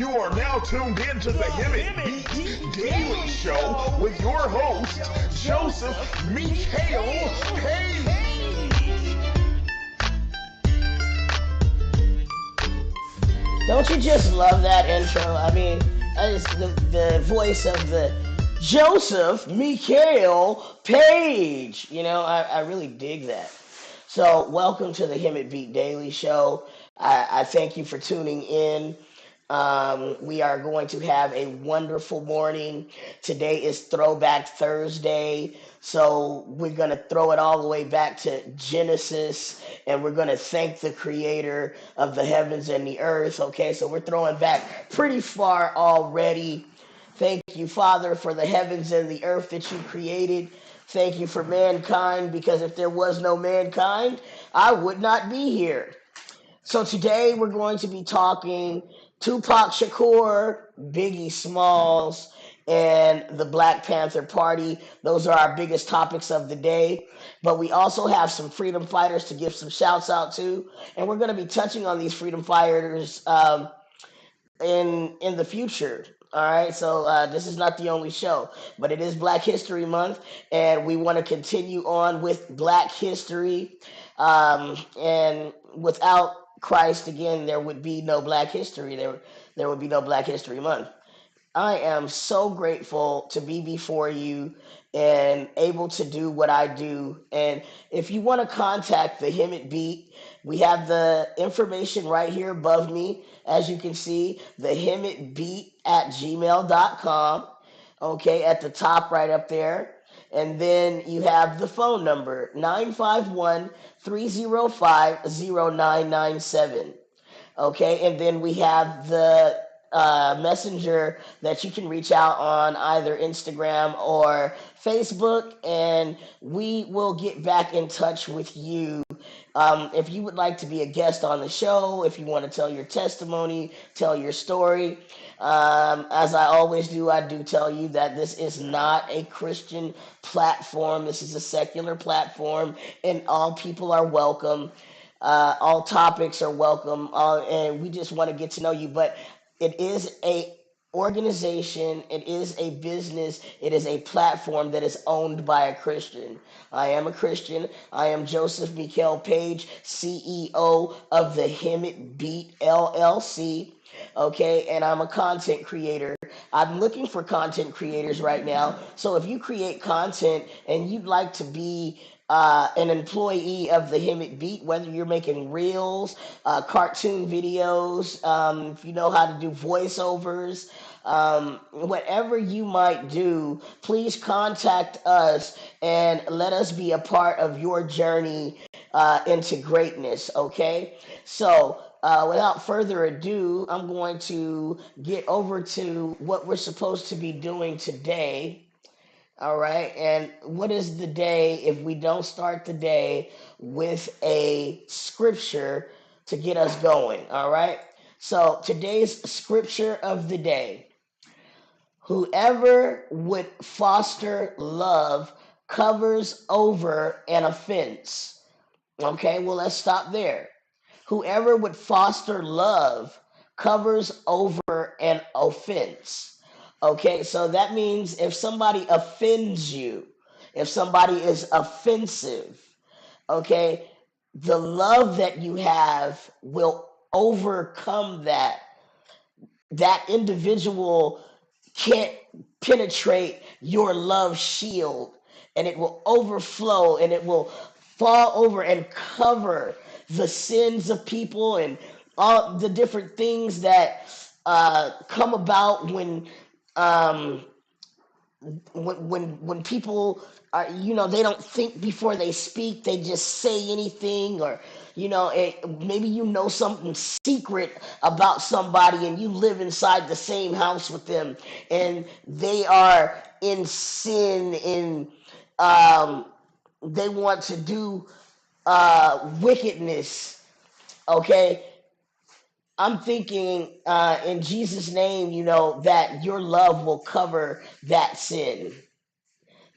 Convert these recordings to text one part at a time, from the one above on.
You are now tuned in to the Hemet Beat Daily Show with your host, Joseph Mikhail Page. Don't you just love that intro? I mean, the voice of the Joseph Mikhail Page. You know, I really dig that. So, welcome to the Hemet Beat Daily Show. I thank you for tuning in. We are going to have a wonderful morning. Today is Throwback Thursday, so we're going to throw it all the way back to Genesis, and we're going to thank the creator of the heavens and the earth. Okay, so we're throwing back pretty far already. Thank you, Father, for the heavens and the earth that you created. Thank you for mankind, because if there was no mankind, I would not be here. So today we're going to be talking Tupac Shakur, Biggie Smalls, and the Black Panther Party. Those are our biggest topics of the day. But we also have some freedom fighters to give some shouts out to. And we're going to be touching on these freedom fighters in the future. All right, so this is not the only show, but it is Black History Month, and we want to continue on with Black history. And without Christ, again, there would be no Black history. There would be no Black History Month. I am so grateful to be before you and able to do what I do. And if you want to contact the Hemet Beat, we have the information right here above me. As you can see, the hemetbeat@gmail.com. Okay, at the top right up there. And then you have the phone number, 951-305-0997. Okay, and then we have the messenger that you can reach out on either Instagram or Facebook, and we will get back in touch with you. If you would like to be a guest on the show, if you want to tell your testimony, tell your story, as I always do, I do tell you that this is not a Christian platform. This is a secular platform, and all people are welcome. All topics are welcome, and we just want to get to know you. But it is a organization, it is a business, it is a platform that is owned by a Christian. I am a Christian. I am Joseph Mikhail Page, CEO of the Hemet Beat LLC. Okay, and I'm a content creator. I'm looking for content creators right now. So if you create content and you'd like to be an employee of the Hemet Beat, whether you're making reels, cartoon videos, if you know how to do voiceovers, whatever you might do, please contact us and let us be a part of your journey into greatness, okay? So, without further ado, I'm going to get over to what we're supposed to be doing today. All right. And what is the day if we don't start the day with a scripture to get us going? All right. So today's scripture of the day: whoever would foster love covers over an offense. Okay. Well, let's stop there. Whoever would foster love covers over an offense. Okay, so that means if somebody offends you, if somebody is offensive, okay, the love that you have will overcome that. That individual can't penetrate your love shield, and it will overflow, and it will fall over and cover the sins of people and all the different things that come about um, when people are, they don't think before they speak. They just say anything, or maybe something secret about somebody, and you live inside the same house with them, and they are in sin, and they want to do wickedness. Okay, I'm thinking in Jesus' name, that your love will cover that sin.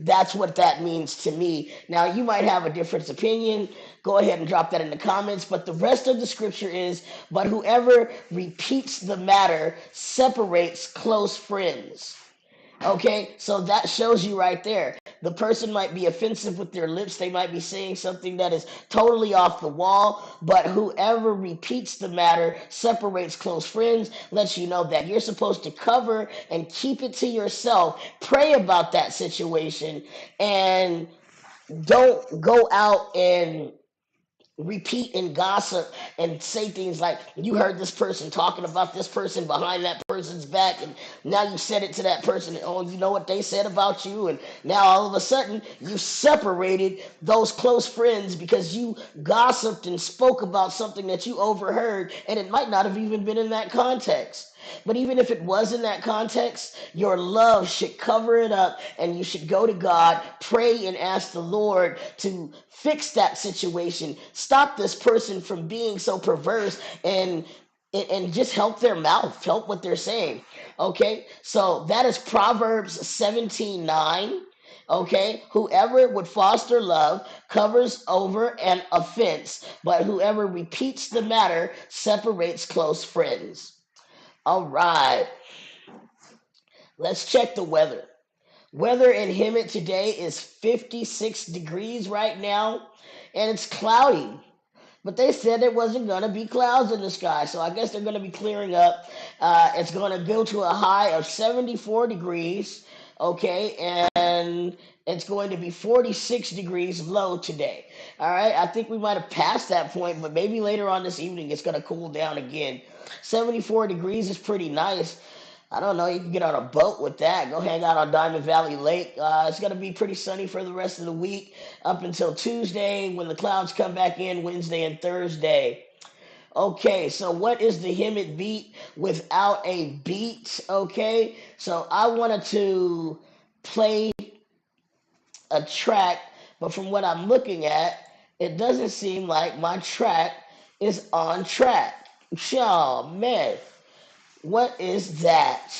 That's what that means to me. Now, you might have a different opinion. Go ahead and drop that in the comments. But the rest of the scripture is, but whoever repeats the matter separates close friends. Okay, so that shows you right there. The person might be offensive with their lips. They might be saying something that is totally off the wall, but whoever repeats the matter separates close friends, lets you know that you're supposed to cover and keep it to yourself. Pray about that situation and don't go out and repeat and gossip and say things like you heard this person talking about this person behind that person's back, and now you said it to that person, and oh, you know what they said about you, and now all of a sudden you separated those close friends because you gossiped and spoke about something that you overheard, and it might not have even been in that context. But even if it was in that context, your love should cover it up, and you should go to God, pray, and ask the Lord to fix that situation. Stop this person from being so perverse, and just help their mouth, help what they're saying. Okay, so that is Proverbs 17:9. Okay, whoever would foster love covers over an offense, but whoever repeats the matter separates close friends. All right, let's check the weather. Weather in Hemet today is 56 degrees right now, and it's cloudy. But they said there wasn't going to be clouds in the sky, so I guess they're going to be clearing up. It's going to go to a high of 74 degrees, okay, and it's going to be 46 degrees low today. All right, I think we might have passed that point, but maybe later on this evening it's going to cool down again. 74 degrees is pretty nice. I don't know. You can get on a boat with that. Go hang out on Diamond Valley Lake. It's going to be pretty sunny for the rest of the week up until Tuesday when the clouds come back in Wednesday and Thursday. Okay, so what is the Hemet beat without a beat? Okay, so I wanted to play a track, but from what I'm looking at, it doesn't seem like my track is on track. Oh, man. What is that?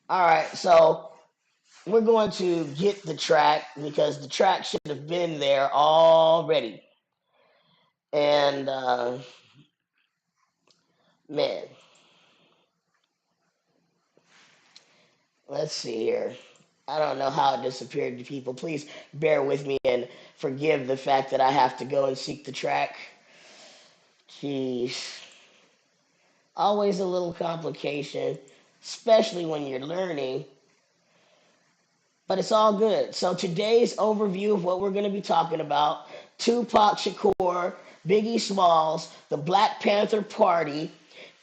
All right, so we're going to get the track because the track should have been there already. And, man, let's see here. I don't know how it disappeared to people. Please bear with me and forgive the fact that I have to go and seek the track. Jeez. Always a little complication, especially when you're learning. But it's all good. So today's overview of what we're going to be talking about: Tupac Shakur, Biggie Smalls, the Black Panther Party,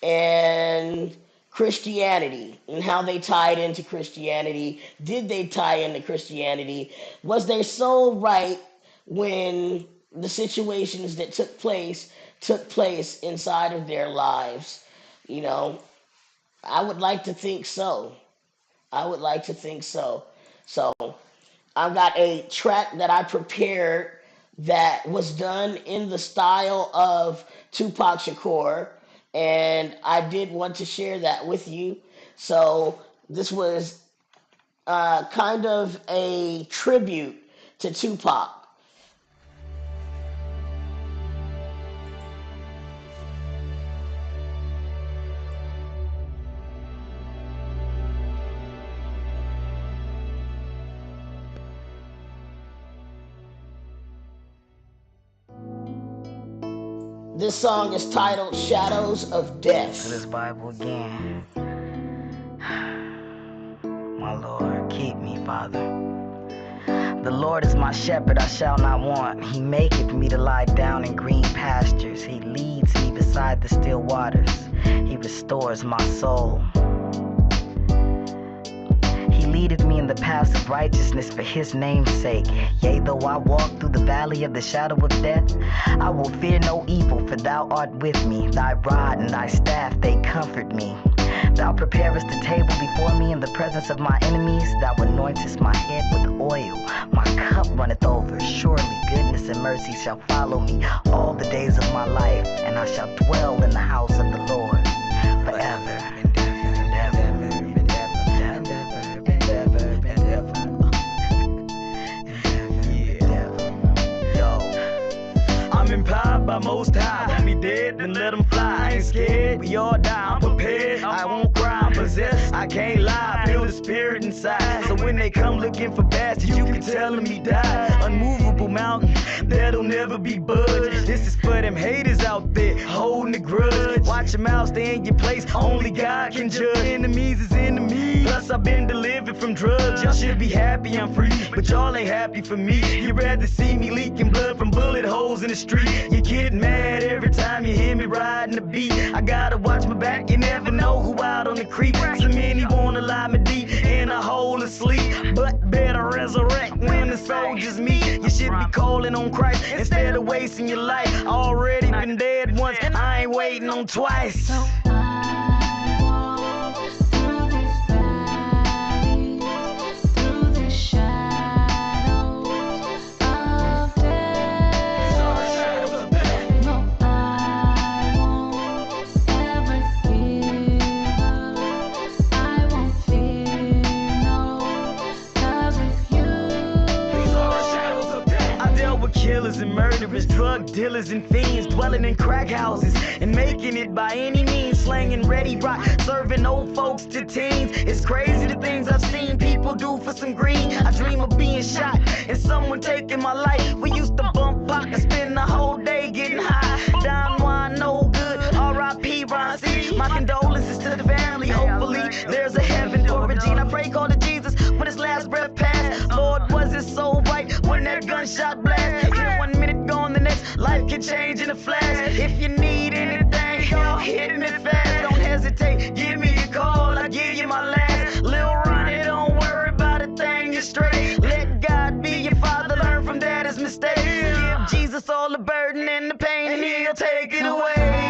and Christianity, and how they tied into Christianity. Did they tie into Christianity? Was their soul right when the situations that took place inside of their lives? You know, I would like to think so. I would like to think so. So I've got a track that I prepared that was done in the style of Tupac Shakur, and I did want to share that with you. So this was kind of a tribute to Tupac. This song is titled Shadows of Death. To this Bible again. My Lord, keep me, Father. The Lord is my shepherd, I shall not want. He maketh me to lie down in green pastures. He leads me beside the still waters. He restores my soul. He leadeth me in the paths of righteousness for his name's sake. Yea, though I walk through the valley of the shadow of death, I will fear no evil, for thou art with me. Thy rod and thy staff, they comfort me. Thou preparest a table before me in the presence of my enemies. Thou anointest my head with oil. My cup runneth over. Surely goodness and mercy shall follow me all the days of my life, and I shall dwell in the house of the Lord forever. prescribed by Most High. Want me dead, then let them fly. I ain't scared, we all die. I'm prepared, I won't cry, I'm possessed. I can't lie, I feel the spirit inside. So when they come looking for bastards, you can tell them he died. Unmovable mountain, that'll never be budged. This is for them haters out there, holding a grudge. Watch your mouth, stay in your place, only God can judge. Enemies is enemies, plus I've been delivered from drugs. Y'all should be happy I'm free, but y'all ain't happy for me. You'd rather see me leaking blood from bullet holes in the street. You get mad every time you hear me riding the beat. I gotta watch my back, you never know who out on the creek. So many wanna lie me deep in a hole of sleep, but better resurrect when the soldiers meet. You should be calling on Christ instead of wasting your life. Already been dead once, I ain't waiting on twice. Killers and murderers, drug dealers and fiends, dwelling in crack houses and making it by any means, slanging ready rock, serving old folks to teens. It's crazy the things I've seen people do for some green. I dream of being shot and someone taking my life. We used to bump pop and spend the whole day getting high. Down wine, no good. R.I.P. Ron C. My condolences to the family. Hopefully there's a heaven for Regina. I pray call to Jesus when his last breath passed. Lord, was it so right when that gunshot blast? Here 1 minute gone, the next life can change in a flash. If you need anything, y'all hit me fast. Don't hesitate, give me a call, I'll give you my last. Lil Ronnie, don't worry about a thing, you're straight. Let God be your father, learn from daddy's mistakes. Give Jesus all the burden and the pain, and he'll take it away.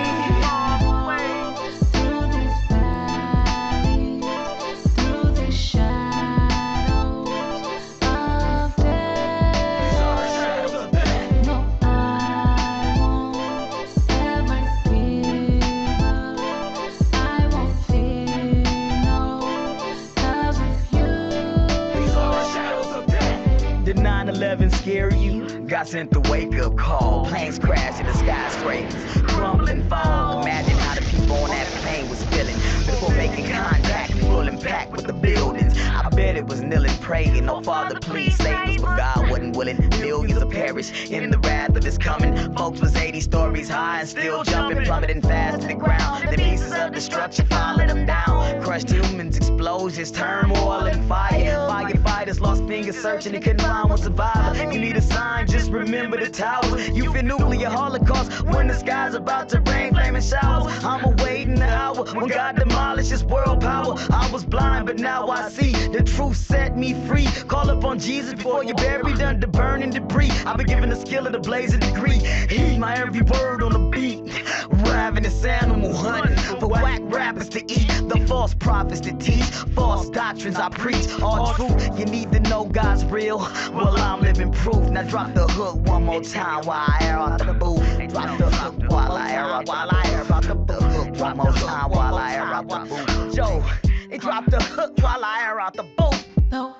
Did 9/11 scare you? Got sent the wake-up call. Planes crashing, the skyscrapers crumbling, fall. Imagine how the people on that plane was feeling before making contact, full impact with the buildings. I bet it was kneeling, praying, oh Father, please save us. But God wasn't willing. Millions of perish in the wrath of his coming. Folks was 80 stories high and still jumping, plummeting fast to the ground. The pieces of destruction followed them down. Crushed humans, explosions, turmoil and fire. Firefighters lost fingers searching, they couldn't find one survivor. You need a sign, just remember the towers. You feel nuclear holocaust when the sky's about to rain flaming showers. I'm awaiting the hour when God demolishes world power. I was blind, but now I see. The truth set me free. Call upon Jesus before you're buried under burning debris. I've been given the skill of the blazing degree. Heed my every word on the beat. Ravenous animal hunting for whack rappers to eat. The false prophets to teach. False doctrines I preach. All truth, you need to know God's real. Well, I'm living proof. Now drop the hook one more time while I air out the booth. Drop the hook while I air out the hook one more time while I air out the booth. Joe, they drop the hook while I air out the booth. No.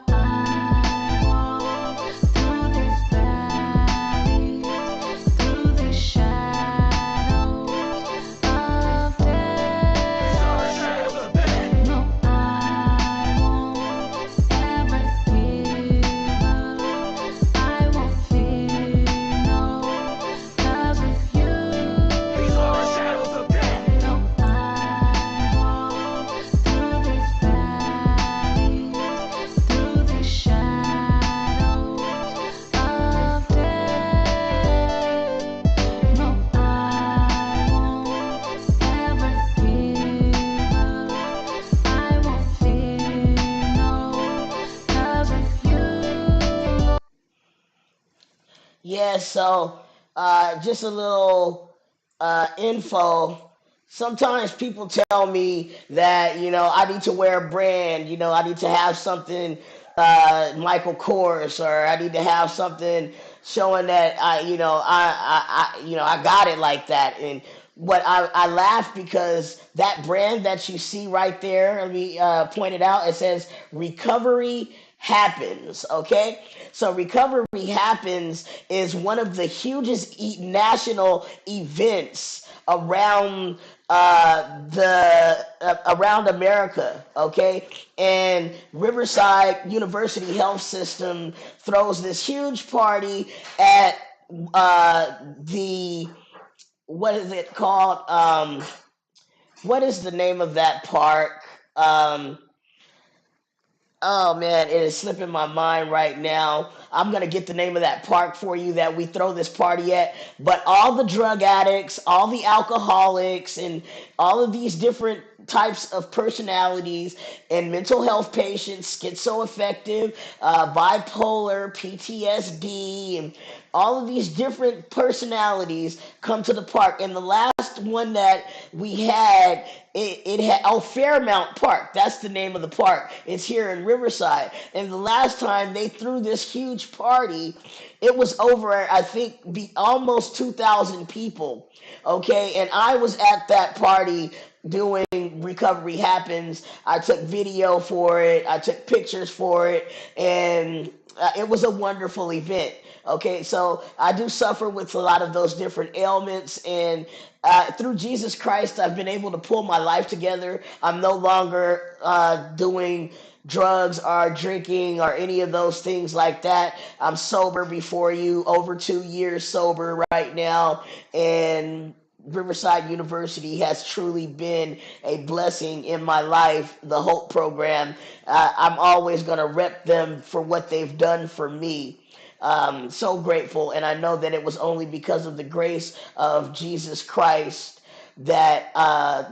Yeah, so just a little info. Sometimes people tell me that, I need to wear a brand, I need to have something Michael Kors, or I need to have something showing that I got it like that. And what I laugh because that brand that you see right there, let me point it out. It says Recovery Happens, okay? So Recovery Happens is one of the hugest national events around America, okay? And Riverside University Health System throws this huge party at the what is it called? What is the name of that park? Um, Oh man, it is slipping my mind right now. I'm gonna get the name of that park for you that we throw this party at. But all the drug addicts, all the alcoholics, and all of these different types of personalities and mental health patients, schizoaffective, bipolar, PTSD, and all of these different personalities come to the park. And the last one that we had, it had Fairmount Park. That's the name of the park. It's here in Riverside. And the last time they threw this huge party, it was over, I think, almost 2,000 people. Okay, and I was at that party doing Recovery Happens. I took video for it. I took pictures for it, and it was a wonderful event. Okay, so I do suffer with a lot of those different ailments, and through Jesus Christ, I've been able to pull my life together. I'm no longer doing drugs or drinking or any of those things like that. I'm sober before you, over 2 years sober right now, and Riverside University has truly been a blessing in my life. The Hope program, I'm always going to rep them for what they've done for me. So grateful, and I know that it was only because of the grace of Jesus Christ that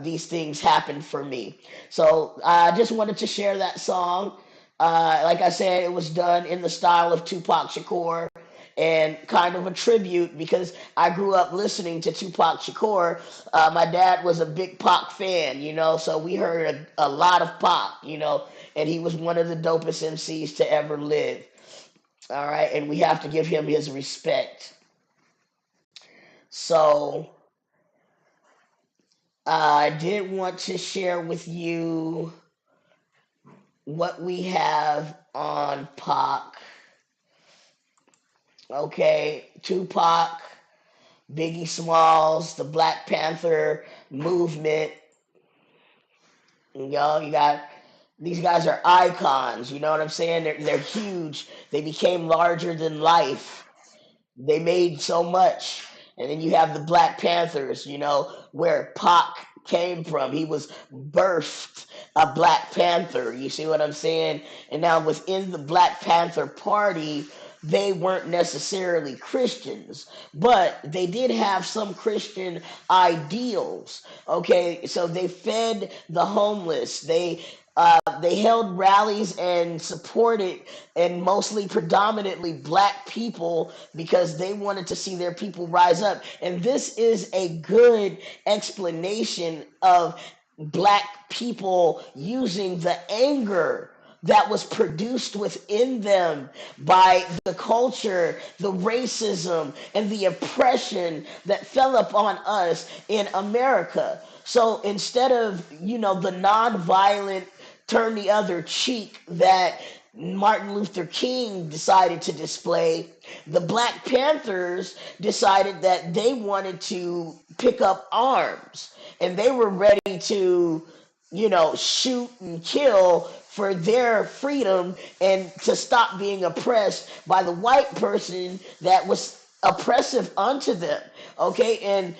these things happened for me. So I just wanted to share that song. Like I said, it was done in the style of Tupac Shakur, and kind of a tribute because I grew up listening to Tupac Shakur. My dad was a big Pac fan, so we heard a lot of Pac, and he was one of the dopest MCs to ever live. All right, and we have to give him his respect. So I did want to share with you what we have on Pac. Okay, Tupac, Biggie Smalls, the Black Panther movement. You got these guys are icons. You know what I'm saying? They're huge. They became larger than life. They made so much. And then you have the Black Panthers, where Pac came from. He was birthed a Black Panther. You see what I'm saying? And now within the Black Panther Party, they weren't necessarily Christians, but they did have some Christian ideals. Okay, so they fed the homeless. They held rallies and supported, and mostly predominantly black people, because they wanted to see their people rise up. And this is a good explanation of black people using the anger that was produced within them by the culture, the racism, and the oppression that fell upon us in America. So instead of, the nonviolent turn the other cheek that Martin Luther King decided to display, the Black Panthers decided that they wanted to pick up arms, and they were ready to, shoot and kill for their freedom and to stop being oppressed by the white person that was oppressive unto them. Okay, and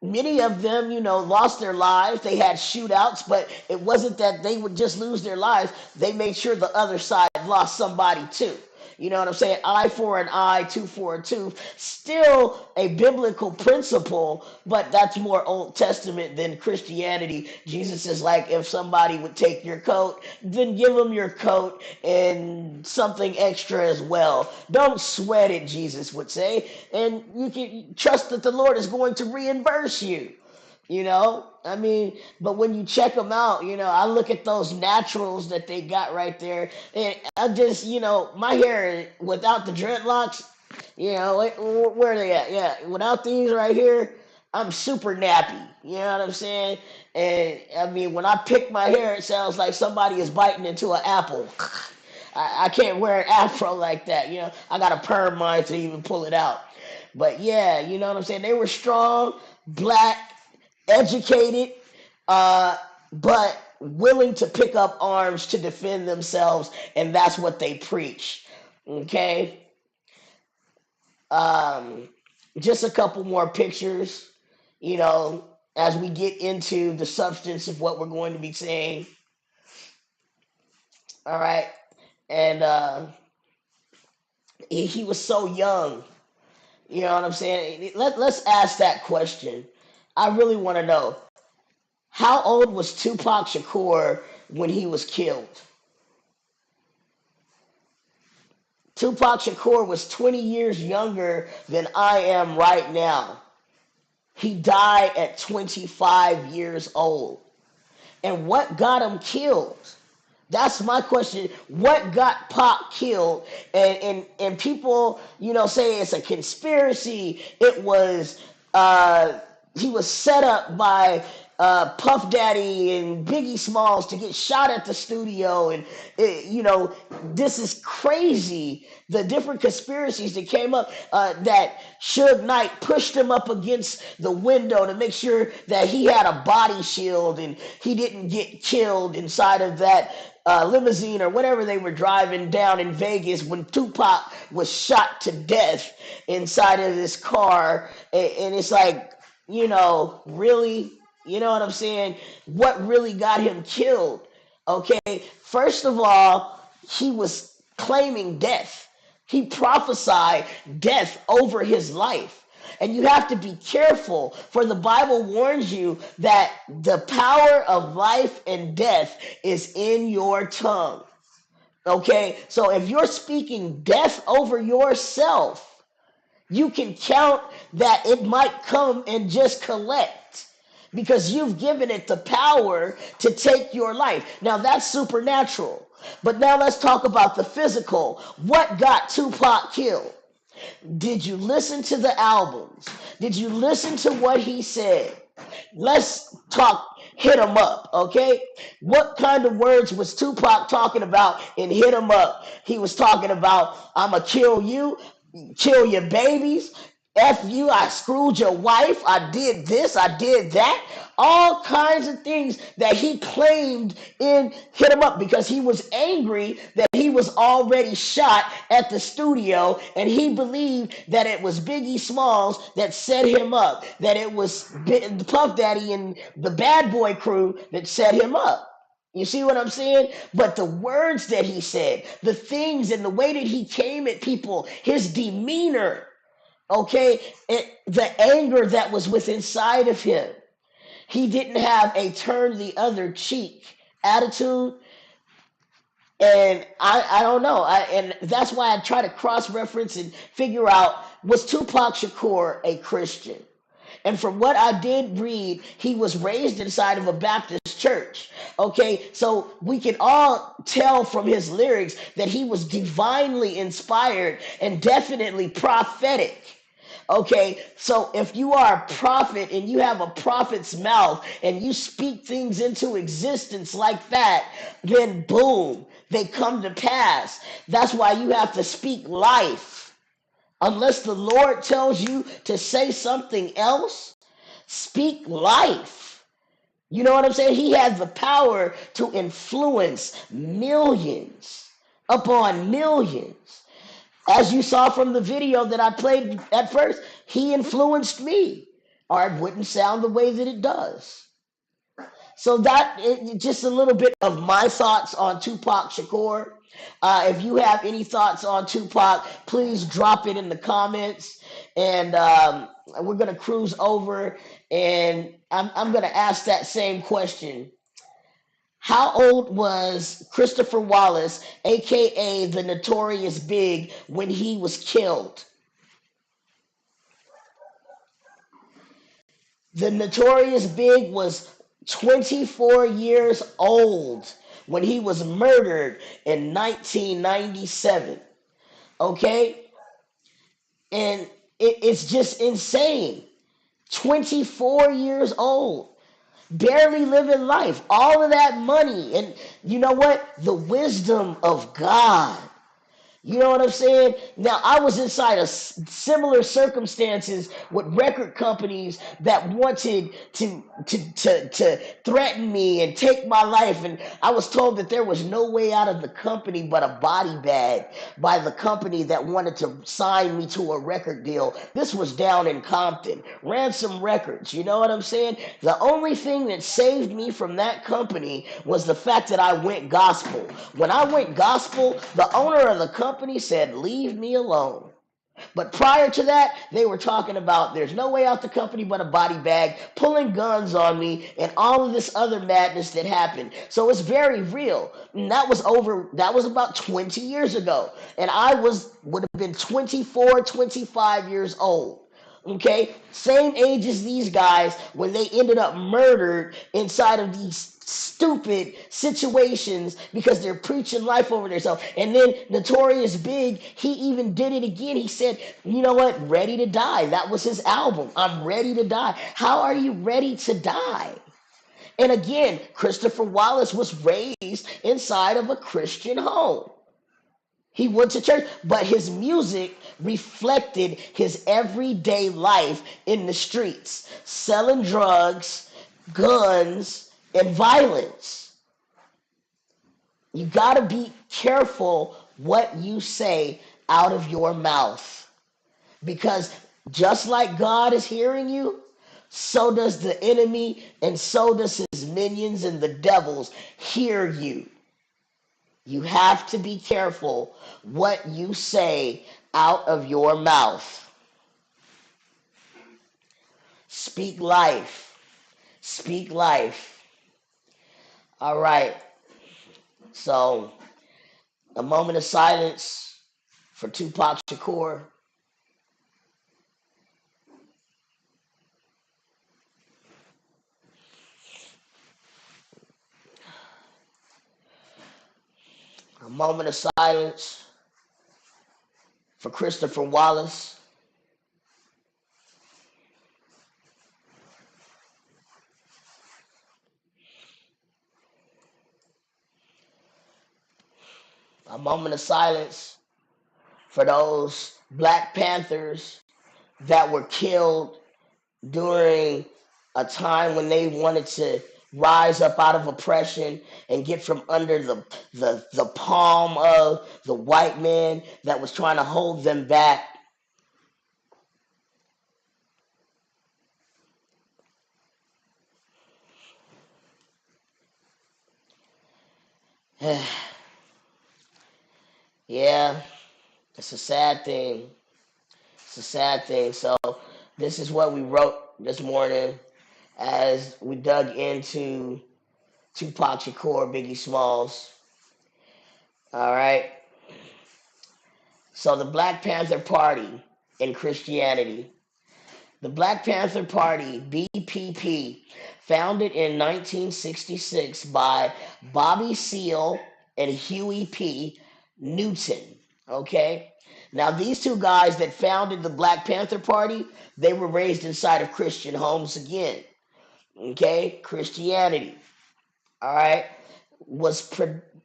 many of them, lost their lives. They had shootouts, but it wasn't that they would just lose their lives. They made sure the other side lost somebody too. You know what I'm saying? Eye for an eye, tooth for a tooth. Still a biblical principle, but that's more Old Testament than Christianity. Jesus is like, if somebody would take your coat, then give them your coat and something extra as well. Don't sweat it, Jesus would say. And you can trust that the Lord is going to reimburse you. But when you check them out, I look at those naturals that they got right there, and I just, my hair without the dreadlocks, where are they at? Yeah, without these right here, I'm super nappy. You know what I'm saying? And when I pick my hair, it sounds like somebody is biting into an apple. I can't wear an afro like that. You know, I got to perm mine to even pull it out. But yeah, you know what I'm saying? They were strong, black, educated, uh, but willing to pick up arms to defend themselves, and that's what they preach. Okay? Um, just a couple more pictures, you know, as we get into the substance of what we're going to be saying. All right. And he was so young. You know what I'm saying? Let's ask that question. I really want to know, how old was Tupac Shakur when he was killed? Tupac Shakur was 20 years younger than I am right now. He died at 25 years old. And what got him killed? That's my question. What got Pac killed? And people, you know, say it's a conspiracy. It was he was set up by Puff Daddy and Biggie Smalls to get shot at the studio, and you know, this is crazy. The different conspiracies that came up, that Suge Knight pushed him up against the window to make sure that he had a body shield and he didn't get killed inside of that limousine or whatever they were driving down in Vegas when Tupac was shot to death inside of this car. And it's like, you know, really, you know what I'm saying? What really got him killed? Okay, first of all, he was claiming death. He prophesied death over his life. And you have to be careful, for the Bible warns you that the power of life and death is in your tongue. Okay, so if you're speaking death over yourself, you can count that it might come and just collect, because you've given it the power to take your life. Now that's supernatural. But now let's talk about the physical. What got Tupac killed? Did you listen to the albums? Did you listen to what he said? Let's talk Hit 'em Up, okay? What kind of words was Tupac talking about in Hit 'em Up? He was talking about, I'ma kill your babies, F you, I screwed your wife, I did this, I did that. All kinds of things that he claimed in Hit 'em Up, because he was angry that he was already shot at the studio, and he believed that it was Biggie Smalls that set him up, that it was Puff Daddy and the Bad Boy crew that set him up. You see what I'm saying? But the words that he said, the things and the way that he came at people, his demeanor, okay, the anger that was within inside of him. He didn't have a turn the other cheek attitude. And I don't know. And that's why I try to cross-reference and figure out, was Tupac Shakur a Christian? And from what I did read, he was raised inside of a Baptist church. Okay, so we can all tell from his lyrics that he was divinely inspired and definitely prophetic. Okay, so if you are a prophet and you have a prophet's mouth and you speak things into existence like that, then boom, they come to pass. That's why you have to speak life. Unless the Lord tells you to say something else, speak life. You know what I'm saying? He has the power to influence millions upon millions. As you saw from the video that I played at first, he influenced me, or it wouldn't sound the way that it does. So that is just a little bit of my thoughts on Tupac Shakur. If you have any thoughts on Tupac, please drop it in the comments. And we're going to cruise over, and I'm going to ask that same question. How old was Christopher Wallace, aka the Notorious Big, when he was killed? The Notorious Big was 24 years old when he was murdered in 1997. Okay? And it's just insane. 24 years old. barely living life, all of that money. And you know what? The wisdom of God. You know what I'm saying? Now, I was inside of similar circumstances with record companies that wanted to threaten me and take my life. And I was told that there was no way out of the company but a body bag by the company that wanted to sign me to a record deal. This was down in Compton. Ransom Records. You know what I'm saying? The only thing that saved me from that company was the fact that I went gospel. When I went gospel, the owner of the company said, "Leave me alone." But prior to that, they were talking about there's no way out the company but a body bag, pulling guns on me, and all of this other madness that happened. So it's very real. And that was about 20 years ago. And would have been 24, 25 years old. Okay, same age as these guys when they ended up murdered inside of these stupid situations because they're preaching life over themselves. And then Notorious Big, he even did it again. He said, you know what, Ready to Die. That was his album. I'm ready to die. How are you ready to die? And again, Christopher Wallace was raised inside of a Christian home. He went to church, but his music reflected his everyday life in the streets, selling drugs, guns, and violence. You got to be careful what you say out of your mouth, because just like God is hearing you, so does the enemy, and so does his minions and the devils hear you. You have to be careful what you say out of your mouth. Speak life. Speak life. All right. So, a moment of silence for Tupac Shakur. A moment of silence for Christopher Wallace. A moment of silence for those Black Panthers that were killed during a time when they wanted to rise up out of oppression and get from under the palm of the white man that was trying to hold them back. Yeah, it's a sad thing. It's a sad thing. So this is what we wrote this morning as we dug into Tupac Shakur, Biggie Smalls. All right. So the Black Panther Party in Christianity. The Black Panther Party, BPP, founded in 1966 by Bobby Seale and Huey P. Newton. Okay? Now, these two guys that founded the Black Panther Party, they were raised inside of Christian homes again. Okay? Christianity. All right? Was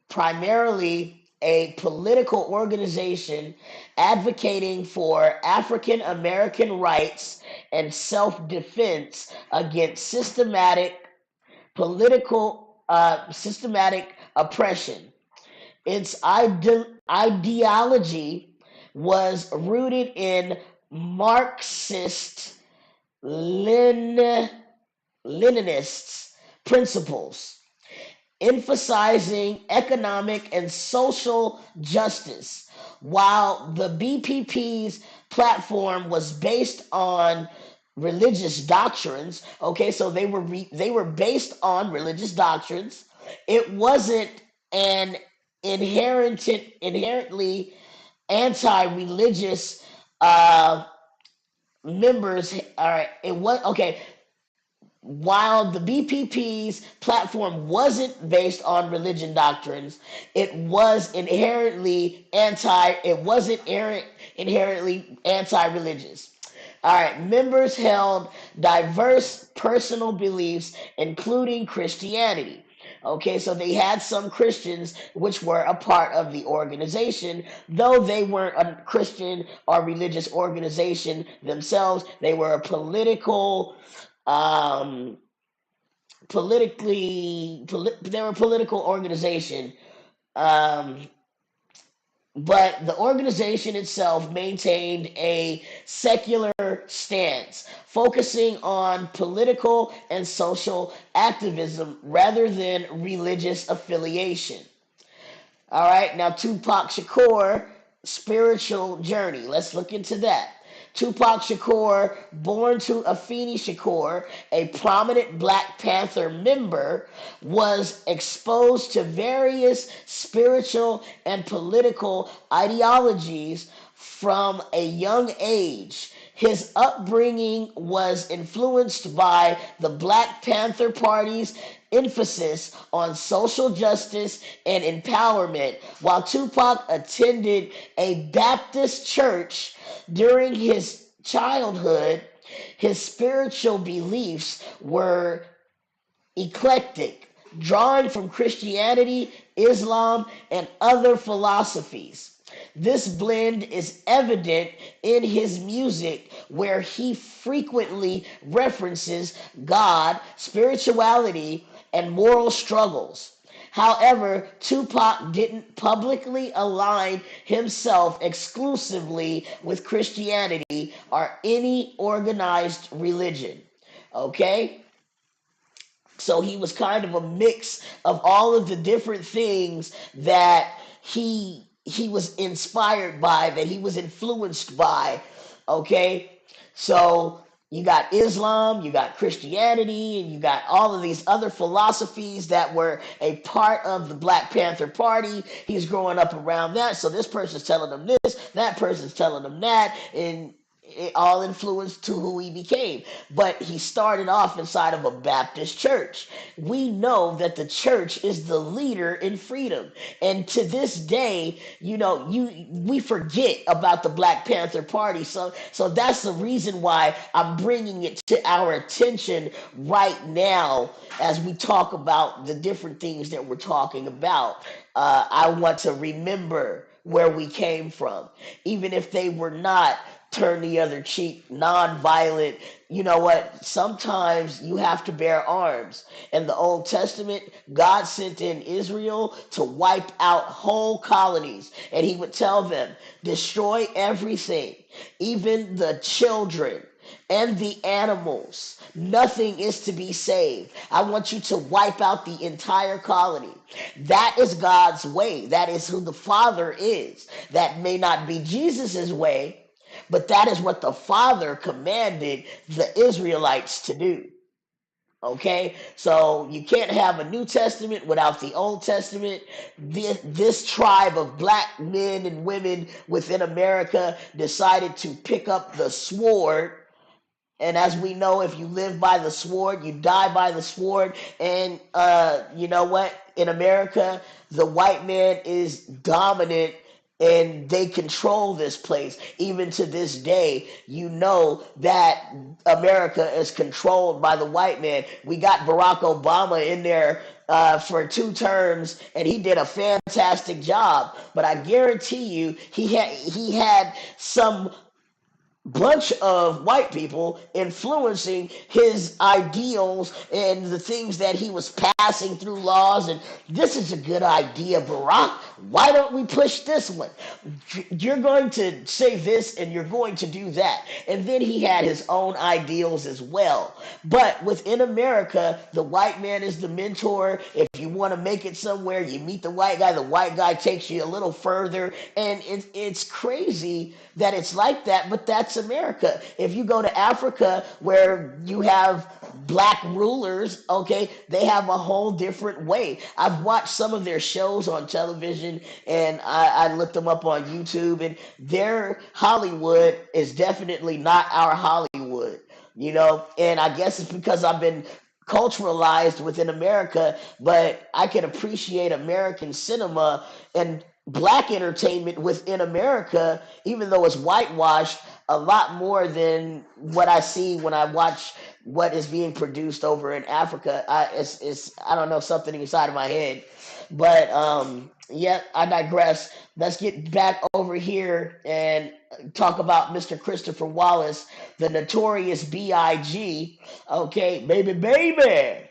primarily a political organization advocating for African American rights and self-defense against systematic oppression. Its ideology was rooted in Marxist Leninist principles, emphasizing economic and social justice, while the BPP's platform was based on religious doctrines. Okay, so they were based on religious doctrines. It wasn't an inherently anti-religious members. All right, it was okay. While the BPP's platform wasn't based on religion doctrines, it was inherently anti-religious. All right, members held diverse personal beliefs, including Christianity. Okay, so they had some Christians which were a part of the organization, though they weren't a Christian or religious organization themselves. They were a um, they were a political organization. Um, but the organization itself maintained a secular stance, focusing on political and social activism rather than religious affiliation. All right, now Tupac Shakur, spiritual journey. Let's look into that. Tupac Shakur, born to Afeni Shakur, a prominent Black Panther member, was exposed to various spiritual and political ideologies from a young age. His upbringing was influenced by the Black Panther Party's emphasis on social justice and empowerment. While Tupac attended a Baptist church during his childhood, his spiritual beliefs were eclectic, drawing from Christianity, Islam, and other philosophies. This blend is evident in his music, where he frequently references God, spirituality, and moral struggles. However, Tupac didn't publicly align himself exclusively with Christianity or any organized religion. Okay? So he was kind of a mix of all of the different things that he was inspired by, that he was influenced by. Okay? So you got Islam, you got Christianity, and you got all of these other philosophies that were a part of the Black Panther Party. He's growing up around that. So this person's telling him this, that person's telling him that, and it all influenced to who he became. But he started off inside of a Baptist church. We know that the church is the leader in freedom. And to this day, we forget about the Black Panther Party. So that's the reason why I'm bringing it to our attention right now as we talk about the different things that we're talking about. I want to remember where we came from, even if they were not turn the other cheek, non-violent. You know what? Sometimes you have to bear arms. In the Old Testament, God sent in Israel to wipe out whole colonies, and he would tell them, destroy everything, even the children and the animals. Nothing is to be saved. I want you to wipe out the entire colony. That is God's way. That is who the Father is. That may not be Jesus's way, but that is what the Father commanded the Israelites to do. Okay, so you can't have a New Testament without the Old Testament. This tribe of black men and women within America decided to pick up the sword. And as we know, if you live by the sword, you die by the sword. And you know what? In America, the white man is dominant and they control this place. Even to this day, you know that America is controlled by the white man. We got Barack Obama in there for 2 terms, and he did a fantastic job. But I guarantee you, he had some bunch of white people influencing his ideals and the things that he was passing through laws. And this is a good idea, Barack. Why don't we push this one? You're going to say this and you're going to do that. And then he had his own ideals as well. But within America, the white man is the mentor. If you want to make it somewhere, you meet the white guy. The white guy takes you a little further. And it's crazy that it's like that, but that's America. If you go to Africa, where you have black rulers, okay, they have a whole different way. I've watched some of their shows on television, and I looked them up on YouTube, and their Hollywood is definitely not our Hollywood, and I guess it's because I've been culturalized within America, but I can appreciate American cinema and black entertainment within America, even though it's whitewashed. a lot more than what I see when I watch what is being produced over in Africa. It's I don't know, something inside of my head, but yeah, I digress. Let's get back over here and talk about Mr. Christopher Wallace, the notorious B.I.G. Okay, baby, baby.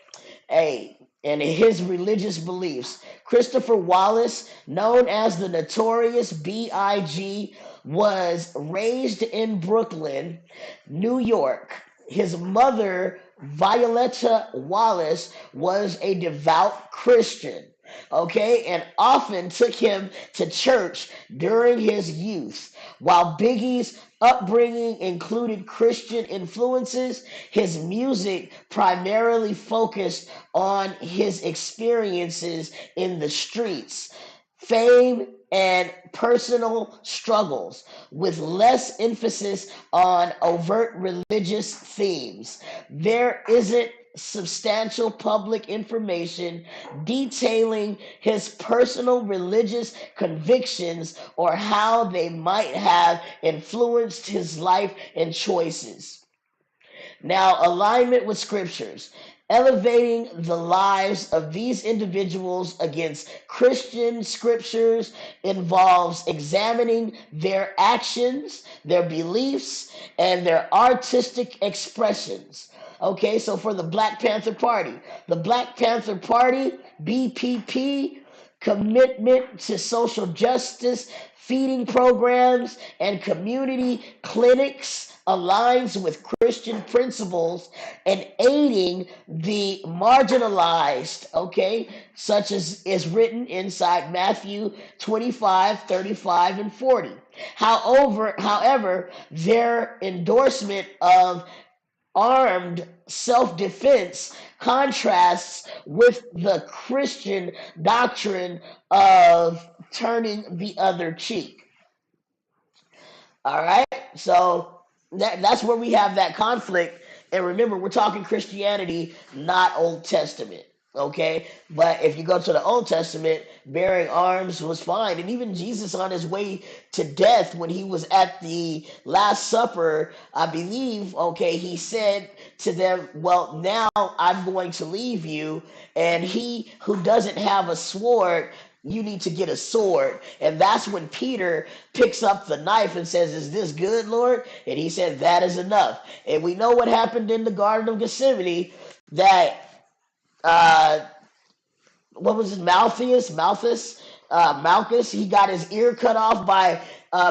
Hey, and his religious beliefs. Christopher Wallace, known as the Notorious B.I.G., was raised in Brooklyn, New York. His mother, Violetta Wallace, was a devout Christian, okay, and often took him to church during his youth. While Biggie's upbringing included Christian influences, his music primarily focused on his experiences in the streets, fame, and personal struggles, with less emphasis on overt religious themes. There isn't substantial public information detailing his personal religious convictions or how they might have influenced his life and choices. Now, alignment with scriptures. Elevating the lives of these individuals against Christian scriptures involves examining their actions, their beliefs, and their artistic expressions. Okay, so for the Black Panther Party, BPP, commitment to social justice, feeding programs, and community clinics aligns with Christian principles and aiding the marginalized, okay, such as is written inside Matthew 25, 35, and 40. However, their endorsement of armed self-defense contrasts with the Christian doctrine of turning the other cheek. All right, so that's where we have that conflict. And remember, we're talking Christianity, not Old Testament. Okay, but if you go to the Old Testament, bearing arms was fine, and even Jesus on his way to death, when he was at the Last Supper, I believe. Okay, he said to them, "Well, now I'm going to leave you, and he who doesn't have a sword, you need to get a sword." And that's when Peter picks up the knife and says, "Is this good, Lord?" And he said, "That is enough." And we know what happened in the Garden of Gethsemane, that uh, what was his Malchus, he got his ear cut off by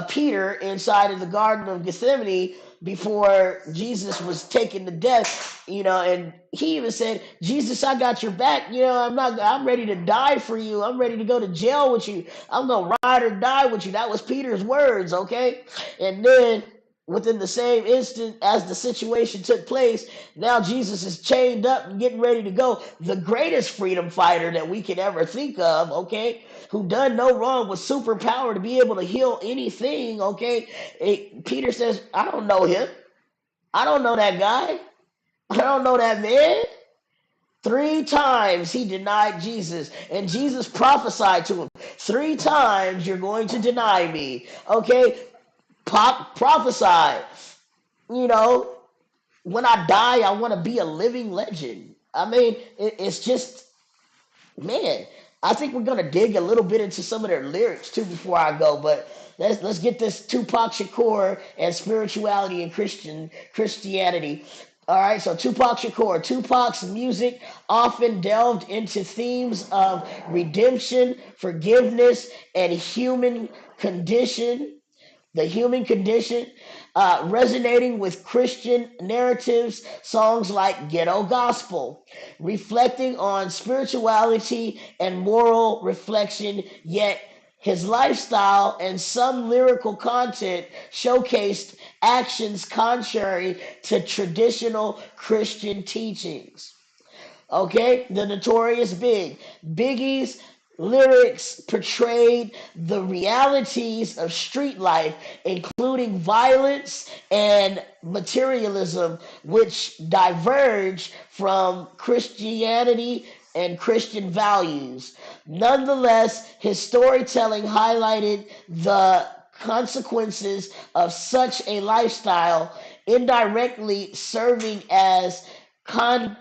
Peter inside of the Garden of Gethsemane before Jesus was taken to death, and he even said, "Jesus, I got your back, I'm ready to die for you. I'm ready to go to jail with you. I'm gonna ride or die with you." That was Peter's words, okay? And then within the same instant as the situation took place, now Jesus is chained up and getting ready to go. The greatest freedom fighter that we could ever think of, okay, who done no wrong, with superpower to be able to heal anything, okay? Peter says, "I don't know him. I don't know that guy. I don't know that man." 3 times he denied Jesus, and Jesus prophesied to him, "3 times you're going to deny me." Okay, prophesied. You know, when I die, I want to be a living legend. I mean, it's just, man. I think we're gonna dig a little bit into some of their lyrics too before I go, but let's get this Tupac Shakur and spirituality and Christianity. All right, so Tupac Shakur. Tupac's music often delved into themes of redemption, forgiveness, and the human condition, resonating with Christian narratives. Songs like Ghetto Gospel, reflecting on spirituality and moral reflection, yet his lifestyle and some lyrical content showcased actions contrary to traditional Christian teachings. Okay, the Notorious Biggie's lyrics portrayed the realities of street life, including violence and materialism, which diverge from Christianity and Christian values. Nonetheless, his storytelling highlighted the consequences of such a lifestyle, indirectly serving as con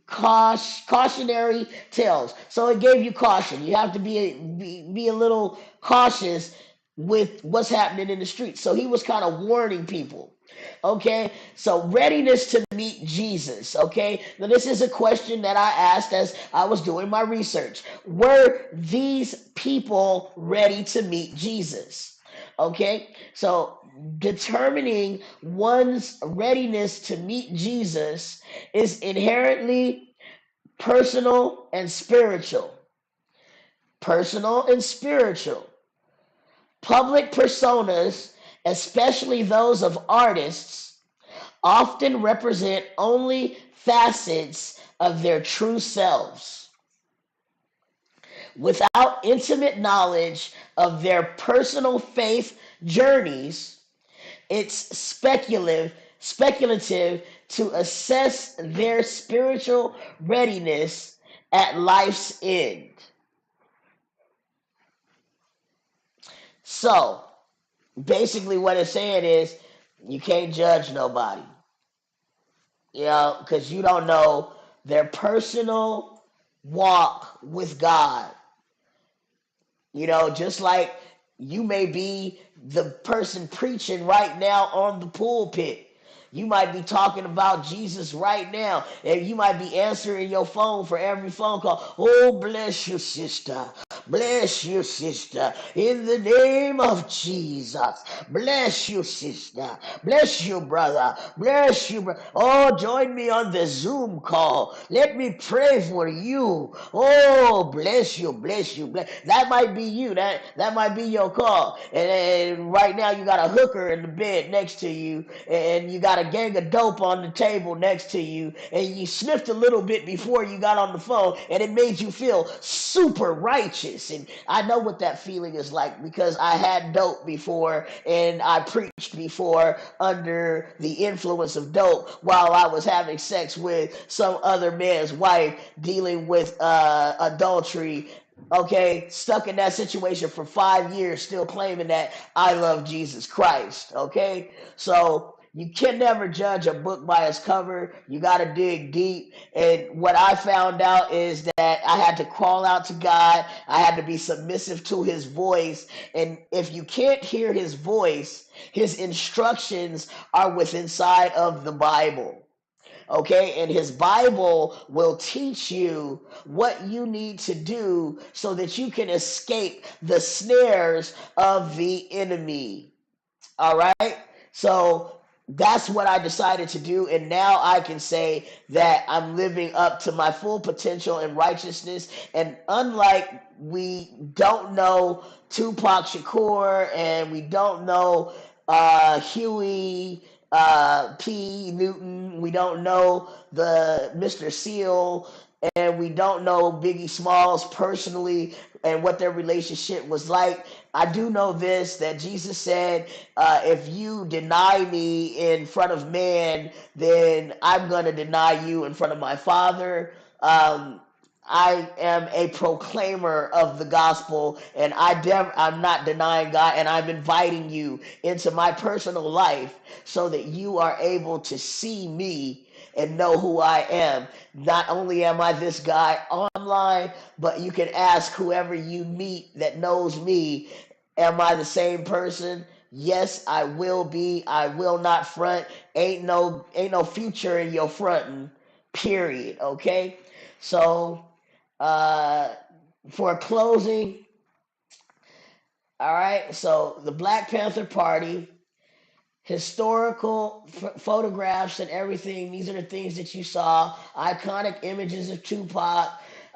cautionary tales. So it gave you caution. You have to be a little cautious with what's happening in the streets. So he was kind of warning people. Okay, so readiness to meet Jesus. Okay, now this is a question that I asked as I was doing my research. Were these people ready to meet Jesus? Okay, so determining one's readiness to meet Jesus is inherently personal and spiritual. Personal and spiritual. Public personas, especially those of artists, often represent only facets of their true selves. Without intimate knowledge of their personal faith journeys, it's speculative to assess their spiritual readiness at life's end. So, basically what it's saying is you can't judge nobody, because you don't know their personal walk with God. Just like you may be the person preaching right now on the pulpit. You might be talking about Jesus right now, and you might be answering your phone for every phone call. Oh, bless you, sister. Bless you, sister. In the name of Jesus. Bless you, sister. Bless you, brother. Bless you, brother. Oh, join me on the Zoom call. Let me pray for you. Oh, bless you, bless you, bless. That might be you. That might be your call. And right now you got a hooker in the bed next to you, and you got a gang of dope on the table next to you, and you sniffed a little bit before you got on the phone, and it made you feel super righteous. And I know what that feeling is like because I had dope before, and I preached before under the influence of dope while I was having sex with some other man's wife, dealing with adultery. Okay, stuck in that situation for 5 years, still claiming that I love Jesus Christ. Okay, so you can never judge a book by its cover. You got to dig deep. And what I found out is that I had to crawl out to God. I had to be submissive to his voice. And if you can't hear his voice, his instructions are within inside of the Bible. Okay, and his Bible will teach you what you need to do so that you can escape the snares of the enemy. All right, so that's what I decided to do, and now I can say that I'm living up to my full potential in righteousness. And unlike we don't know Tupac Shakur, and we don't know Huey P. Newton, we don't know the Mr. Seal, and we don't know Biggie Smalls personally and what their relationship was like. I do know this, that Jesus said, if you deny me in front of man, then I'm going to deny you in front of my Father. I am a proclaimer of the gospel, and I'm not denying God, and I'm inviting you into my personal life so that you are able to see me and know who I am. Not only am I this guy online, but you can ask whoever you meet that knows me, am I the same person? Yes, I will be. I will not front. Ain't no future in your fronting, period. Okay? So uh, for closing, all right, so the Black Panther Party, historical photographs and everything, these are the things that you saw. Iconic images of Tupac,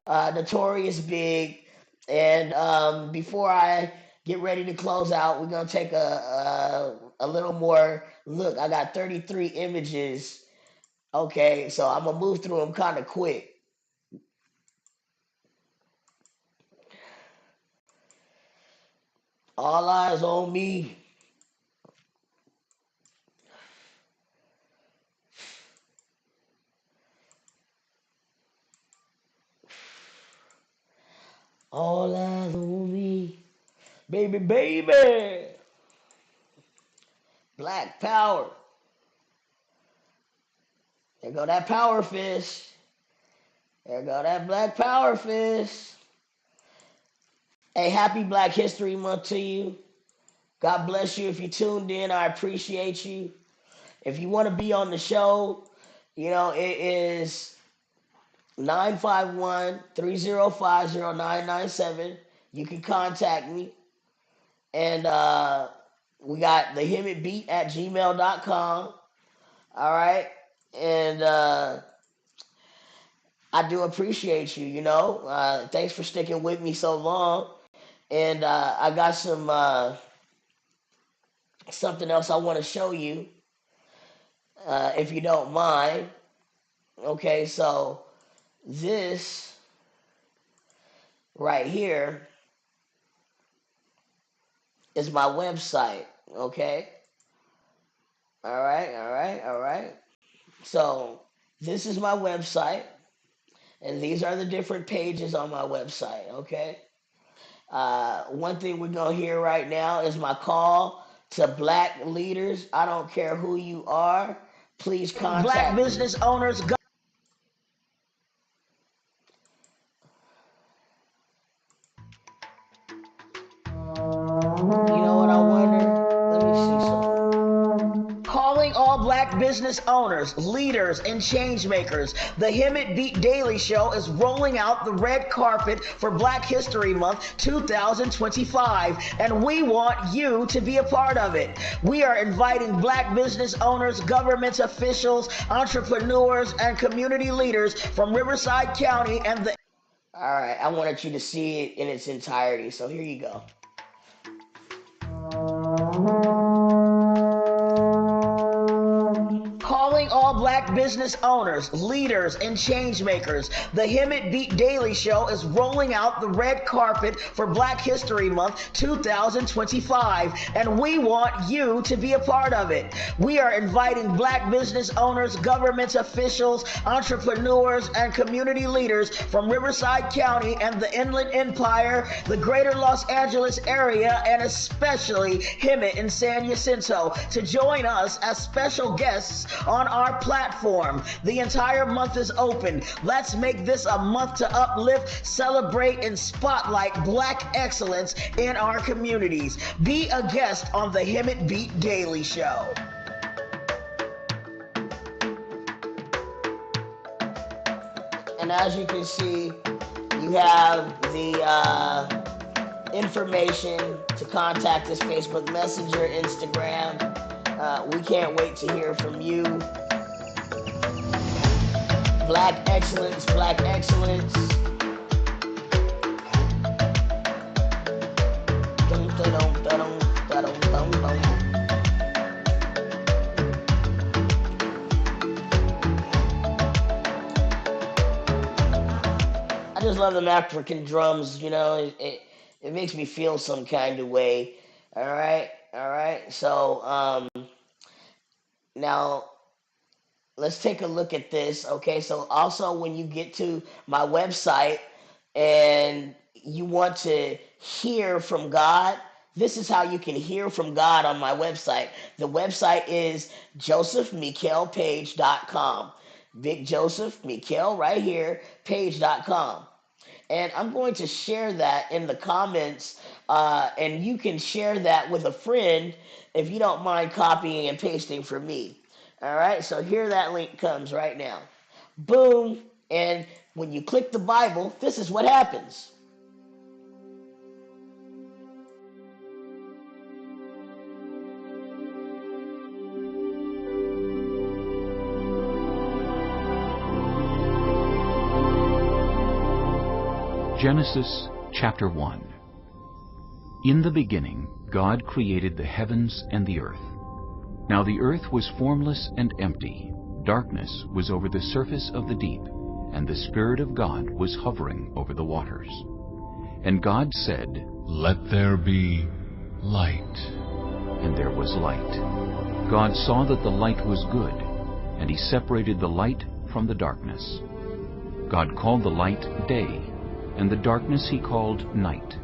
Notorious Big. And before I get ready to close out, we're going to take a little more look. I got 33 images. Okay, so I'm going to move through them kind of quick. All eyes on me. All eyes on me. Baby, baby. Black power. There go that power fist. There go that black power fist. Hey, happy Black History Month to you. God bless you if you tuned in. I appreciate you. If you want to be on the show, you know, it is 951-305-0997. You can contact me. And we got the hemetbeat@gmail.com. All right. And I do appreciate you, you know. Thanks for sticking with me so long. And I got something else I want to show you, if you don't mind. Okay, so this right here is my website, okay? All right. So this is my website, and these are the different pages on my website, okay? One thing we're going to hear right now is my call to black leaders. I don't care who you are. Please contact Black business owners. You know what I wonder? Let me see something. Calling all black business owners, leaders, and change makers. The Hemet Beat Daily Show is rolling out the red carpet for Black History Month 2025, and we want you to be a part of it. We are inviting black business owners, government officials, entrepreneurs, and community leaders from Riverside County and the... All right, I wanted you to see it in its entirety, so here you go. Calling all black business owners, leaders, and change makers. The Hemet Beat Daily Show is rolling out the red carpet for Black History Month 2025, and we want you to be a part of it. We are inviting black business owners, government officials, entrepreneurs, and community leaders from Riverside County and the Inland Empire, the greater Los Angeles area, and especially Hemet and San Jacinto to join us as special guests on our platform. The entire month is open. Let's make this a month to uplift, celebrate, and spotlight black excellence in our communities. Be a guest on the Hemet Beat Daily Show. And as you can see, you have the information to contact us: Facebook Messenger, Instagram. We can't wait to hear from you. Black excellence, black excellence. I just love them African drums, you know. It makes me feel some kind of way. All right. So now let's take a look at this. Okay, so also when you get to my website and you want to hear from God, this is how you can hear from God on my website. The website is josephmikelpage.com. Big Joseph Mikel right here, page.com. And I'm going to share that in the comments, and you can share that with a friend if you don't mind copying and pasting for me. All right, so here that link comes right now. Boom, and when you click the Bible, this is what happens. Genesis chapter 1. In the beginning, God created the heavens and the earth. Now the earth was formless and empty. Darkness was over the surface of the deep, and the Spirit of God was hovering over the waters. And God said, "Let there be light." And there was light. God saw that the light was good, and He separated the light from the darkness. God called the light day, and the darkness He called night.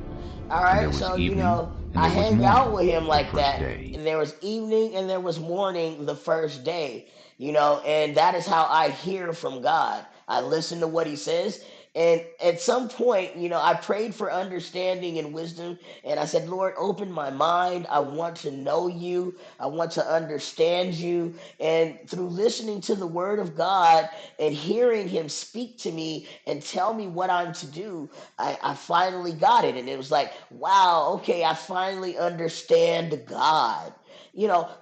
All And there right, was so evening, and I there was hang out morning with him the like first that. day. And there was evening and there was morning the first day, and that is how I hear from God. I listen to what he says. And at some point, I prayed for understanding and wisdom. And I said, Lord, open my mind. I want to know you. I want to understand you. And through listening to the word of God and hearing him speak to me and tell me what I'm to do, I finally got it. And it was like, wow, okay, I finally understand God.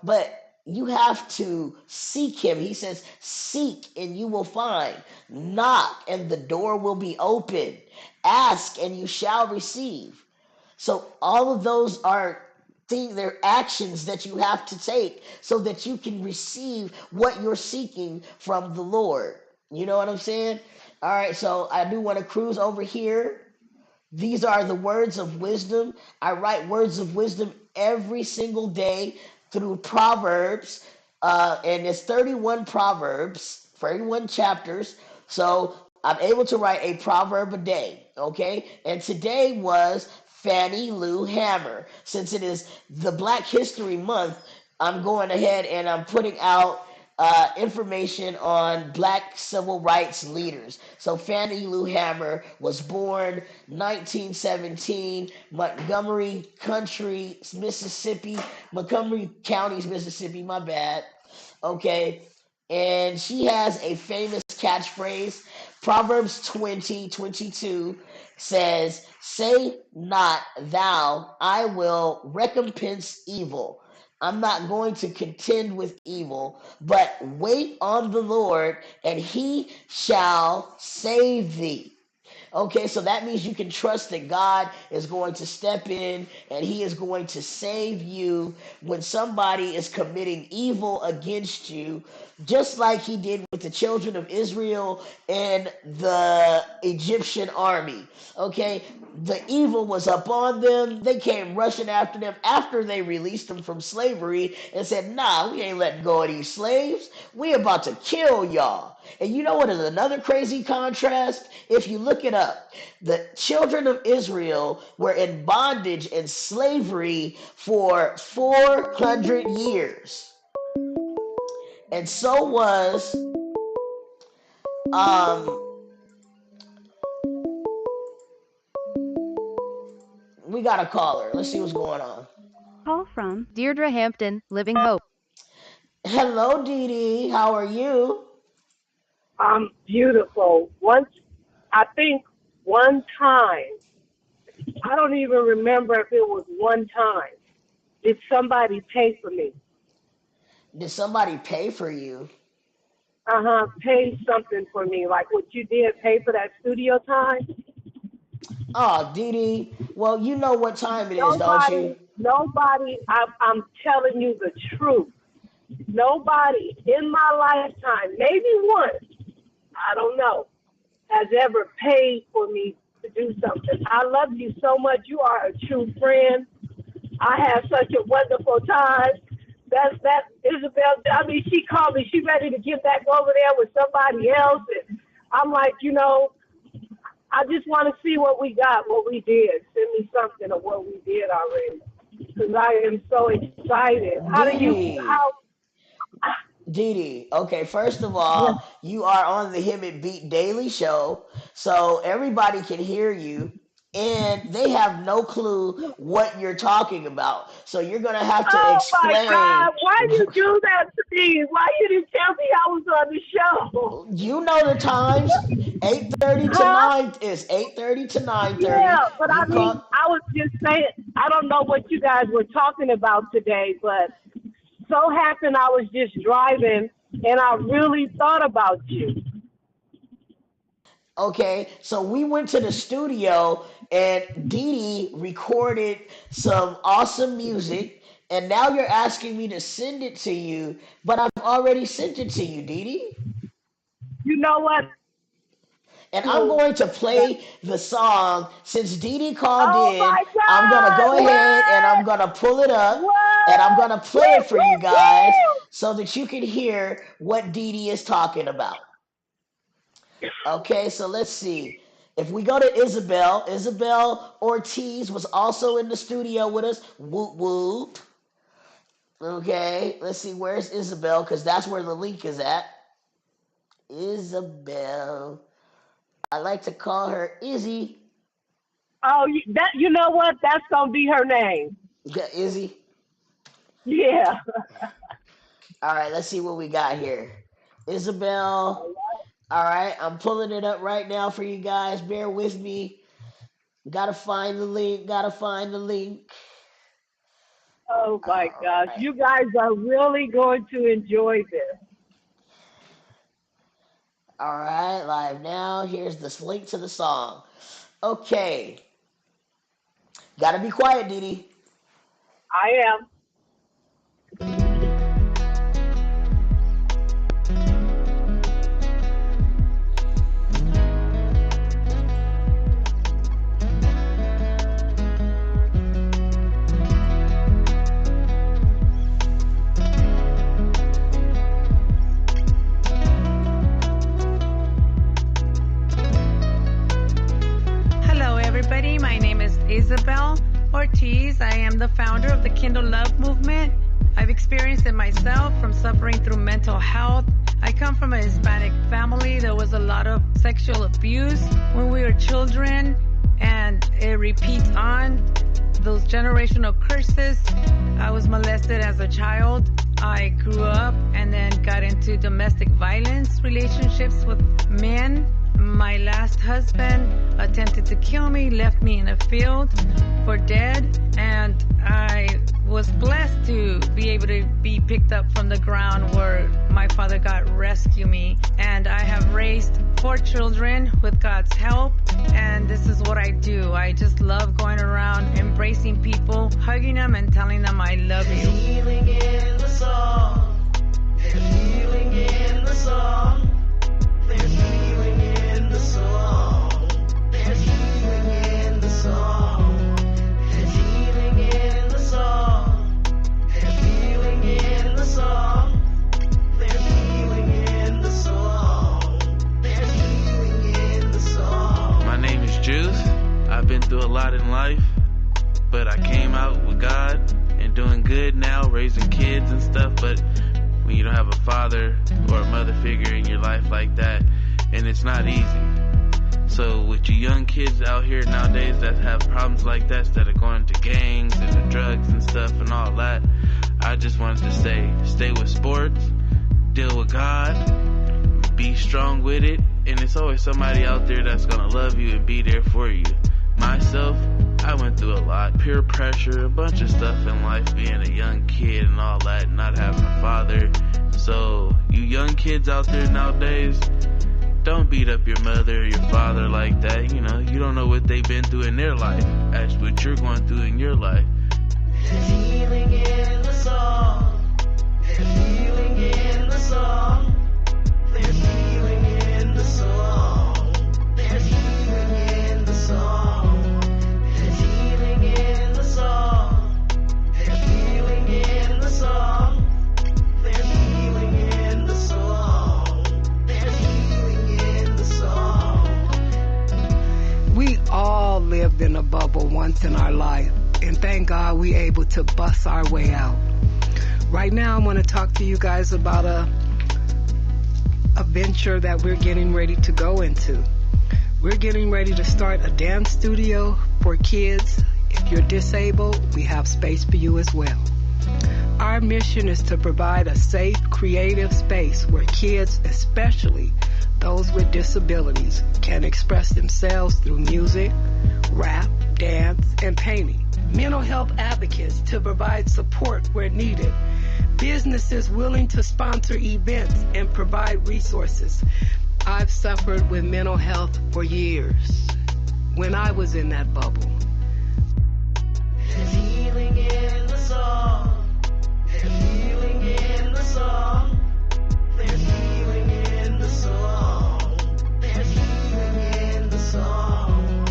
But you have to seek him. He says, seek and you will find. Knock and the door will be open. Ask and you shall receive. So all of those are things, they're actions that you have to take so that you can receive what you're seeking from the Lord. You know what I'm saying? All right, so I do want to cruise over here. These are the words of wisdom. I write words of wisdom every single day through Proverbs, and it's 31 Proverbs, 31 chapters. So I'm able to write a proverb a day, okay? And today was Fannie Lou Hammer. Since it is the Black History Month, I'm going ahead and I'm putting out information on black civil rights leaders. So Fannie Lou Hammer was born 1917, Montgomery County, Mississippi, my bad. Okay. And she has a famous catchphrase. Proverbs 20:22 says, say not thou, I will recompense evil. I'm not going to contend with evil, but wait on the Lord, and he shall save thee. Okay, so that means you can trust that God is going to step in and he is going to save you when somebody is committing evil against you, just like he did with the children of Israel and the Egyptian army. Okay, the evil was upon them. They came rushing after them after they released them from slavery and said, nah, we ain't letting go of these slaves. We about to kill y'all. And you know what is another crazy contrast? If you look it up, the children of Israel were in bondage and slavery for 400 years. And so was um we got a caller. Let's see what's going on. Call from Deirdre Hampton, Living Hope. Hello, Dee Dee. How are you? Beautiful. I think one time, I don't even remember if it was one time, did somebody pay for me? Did somebody pay for you? Pay something for me, like what you did, pay for that studio time? Oh, Dee Dee. Well, you know what time it is, don't you? Nobody, I'm telling you the truth. Nobody in my lifetime, maybe once, I don't know, has ever paid for me to do something. I love you so much. You are a true friend. I had such a wonderful time. That Isabel. I mean, she called me. She ready to get back over there with somebody else, and I'm like, I just want to see what we got, what we did. Send me something of what we did already, because I am so excited. How do Dee you? Dee. How? Dee Dee. Okay, first of Yes. all, you are on the Hemet Beat Daily Show, so everybody can hear you, and they have no clue what you're talking about. So you're gonna have to Oh my explain. God! Why you do that to me? Why you didn't tell me I was on the show? You know the times. 8:30 to Huh? 9 is 8:30 to 9:30. Yeah, but You I mean, call. I was just saying, I don't know what you guys were talking about today, but so happened I was just driving and I really thought about you. Okay, so we went to the studio and Dee Dee recorded some awesome music, and now you're asking me to send it to you, but I've already sent it to you, Dee Dee. You know what? And I'm going to play the song since Dee Dee called Oh in. my I'm gonna God! go ahead and I'm What? gonna pull it up and I'm What? gonna play it Woo, for you woo, guys woo! so that you can hear what Dee Dee is talking about. Okay, so let's see. If we go to Isabel Ortiz was also in the studio with us. Whoop whoop. Okay, let's see, where's Isabel? Because that's where the link is at. Isabel. I like to call her Izzy. Oh, you know what? That's gonna be her name. Yeah, Izzy. Yeah. All right, let's see what we got here. Isabel. All right, I'm pulling it up right now for you guys. Bear with me. Gotta find the link. Oh my gosh, Right. you guys are really going to enjoy this. All right, live now. Here's this link to the song. Okay. Gotta be quiet, Dee Dee. I am. Hello, everybody. My name is Isabel Ortiz. I am the founder of the Kindle Love Movement. I've experienced it myself from suffering through mental health. I come from a Hispanic family. There was a lot of sexual abuse when we were children, and it repeats on. Those generational curses. I was molested as a child. I grew up and then got into domestic violence relationships with men. My last husband attempted to kill me, left me in a field for dead, and I was blessed to be able to be picked up from the ground where my father God rescued me. And I have raised 4 children with God's help, and this is what I do. I just love going around embracing people, hugging them, and telling them I love you. Healing in the song. There's healing in the song. There's healing in the song. There's healing in the song. There's healing in the song. There's healing in the song. There's healing in the song. There's healing in the song. My name is Juice. I've been through a lot in life, but I came out with God and doing good now, raising kids and stuff. But when you don't have a father or a mother figure in your life like that, and it's not easy. So with you young kids out here nowadays that have problems like that are going to gangs and the drugs and stuff and all that, I just wanted to say, stay with sports, deal with God, be strong with it, and it's always somebody out there that's gonna love you and be there for you. Myself, I went through a lot, peer pressure, a bunch of stuff in life, being a young kid and all that, not having a father. So you young kids out there nowadays, don't beat up your mother or your father like that. You know, you don't know what they've been through in their life. That's what you're going through in your life. There's healing in the song. There's healing in the song. There's healing in the song. There's healing in the song. There's healing in the song. There's healing in the song. There's healing in the song. There's healing in the song. We all lived in a bubble once in our life, and thank God we able to bust our way out. Right now, I want to talk to you guys about a venture that we're getting ready to go into. We're getting ready to start a dance studio for kids. If you're disabled, we have space for you as well. Our mission is to provide a safe, creative space where kids, especially those with disabilities, can express themselves through music, rap, dance, and painting. Mental health advocates to provide support where needed. Businesses willing to sponsor events and provide resources. I've suffered with mental health for years when I was in that bubble. There's healing in the song. There's healing in the song. There's healing in the song. There's healing in the song.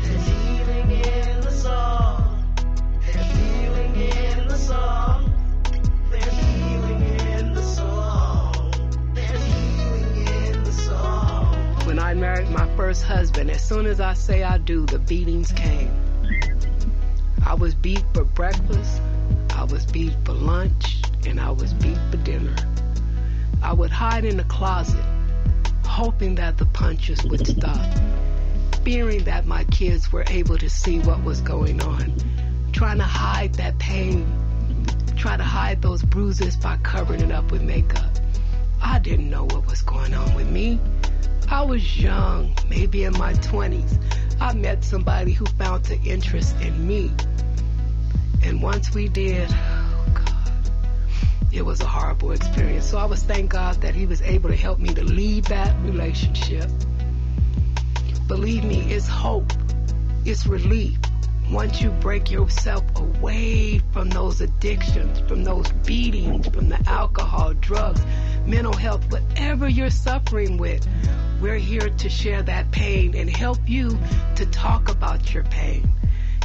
There's healing in the song. There's healing in the song. There's healing in the song. There's healing in the song. When I married my first husband, as soon as I say I do, the beatings came. I was beat for breakfast, I was beat for lunch, and I was beat for dinner. I would hide in the closet, hoping that the punches would stop, fearing that my kids were able to see what was going on, trying to hide that pain, trying to hide those bruises by covering it up with makeup. I didn't know what was going on with me. I was young, maybe in my 20s. I met somebody who found an interest in me. And once we did, oh God, it was a horrible experience. So I was thank God that he was able to help me to leave that relationship. Believe me, it's hope. It's relief. Once you break yourself away from those addictions, from those beatings, from the alcohol, drugs, mental health, whatever you're suffering with, we're here to share that pain and help you to talk about your pain.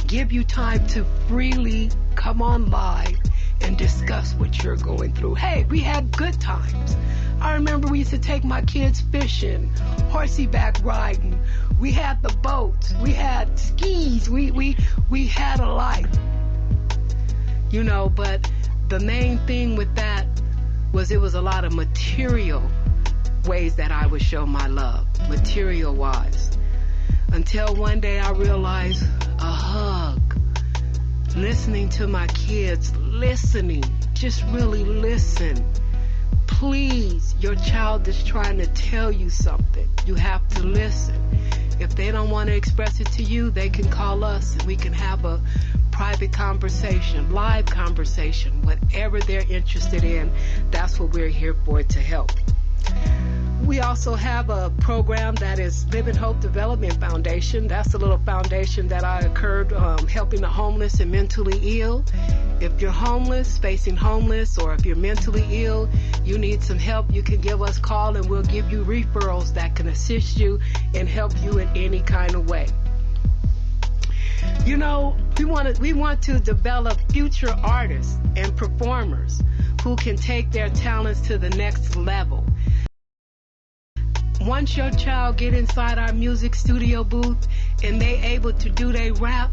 Give you time to freely come on live and discuss what you're going through. Hey, we had good times. I remember we used to take my kids fishing, horseyback riding. We had the boats. We had skis. We had a life. You know, but the main thing with that was it was a lot of material ways that I would show my love, material-wise. Until one day I realized a hug, listening to my kids, listening, just really listen. Please, your child is trying to tell you something. You have to listen. If they don't want to express it to you, they can call us and we can have a private conversation, live conversation, whatever they're interested in. That's what we're here for, to help. We also have a program that is Living Hope Development Foundation. That's a little foundation that I occurred helping the homeless and mentally ill. If you're homeless, facing homeless, or if you're mentally ill, you need some help, you can give us a call and we'll give you referrals that can assist you and help you in any kind of way. You know, we want to develop future artists and performers who can take their talents to the next level. Once your child get inside our music studio booth and they able to do their rap,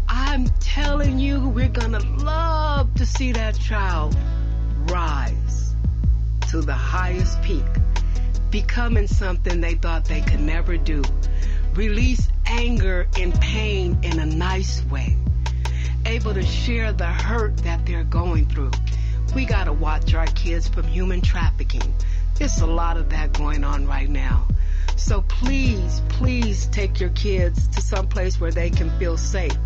I'm telling you, we're gonna love to see that child rise to the highest peak, becoming something they thought they could never do. Release anger and pain in a nice way. Able to share the hurt that they're going through. We gotta watch our kids from human trafficking. There's a lot of that going on right now. So please, please take your kids to some place where they can feel safe.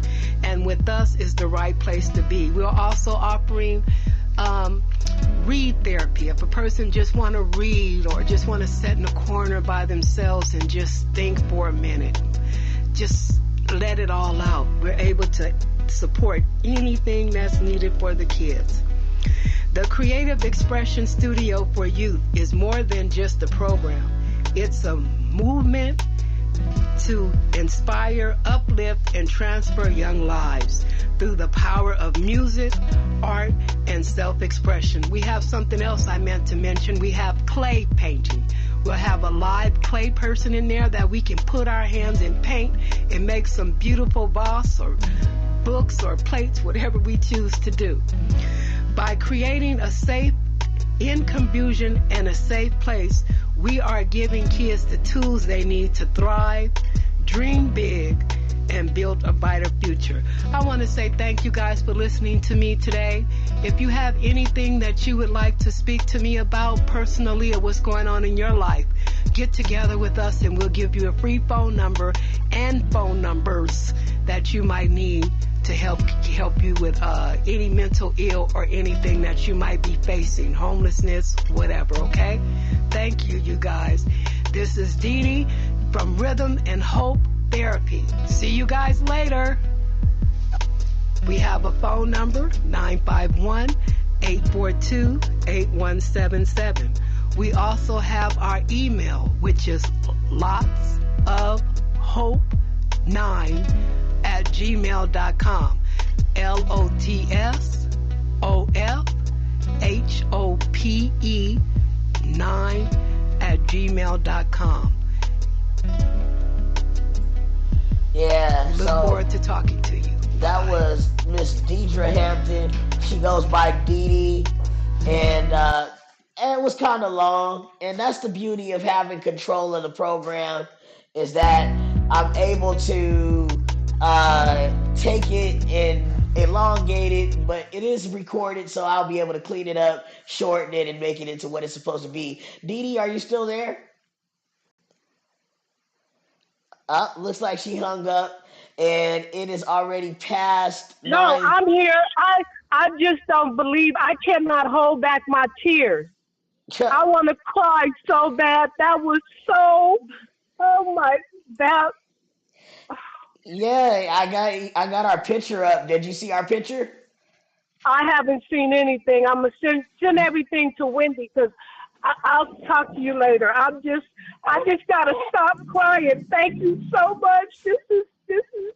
And with us is the right place to be. We're also offering read therapy. If a person just want to read or just want to sit in a corner by themselves and just think for a minute, just let it all out. We're able to support anything that's needed for the kids. The Creative Expression Studio for Youth is more than just a program. It's a movement to inspire, uplift, and transfer young lives through the power of music, art, and self-expression. We have something else I meant to mention. We have clay painting. We'll have a live clay person in there that we can put our hands in paint and make some beautiful vase or books or plates, whatever we choose to do. By creating a safe, in confusion, and a safe place, we are giving kids the tools they need to thrive, dream big, and build a brighter future. I want to say thank you guys for listening to me today. If you have anything that you would like to speak to me about personally or what's going on in your life, get together with us and we'll give you a free phone number and phone numbers that you might need to help you with any mental ill or anything that you might be facing, homelessness, whatever, okay? Thank you, you guys. This is Dee Dee from Rhythm and Hope Therapy. See you guys later. We have a phone number, 951-842-8177. We also have our email, which is lotsofhope9@gmail.com. LOTSOFHOPE9@gmail.com. Yeah, Look so forward to talking to you. that was Miss Deidre Hampton. She goes by Dee Dee, and it was kind of long. And that's the beauty of having control of the program, is that I'm able to take it and elongate it, but it is recorded, so I'll be able to clean it up, shorten it, and make it into what it's supposed to be. Dee Dee, are you still there? Looks like she hung up, and it is already past No, 9. I'm here. I just don't believe. I cannot hold back my tears. I want to cry so bad. That was so. Oh my. That. Yeah, I got our picture up. Did you see our picture? I haven't seen anything. I'm gonna send everything to Wendy because I'll talk to you later. I just gotta stop crying. Thank you so much. This is.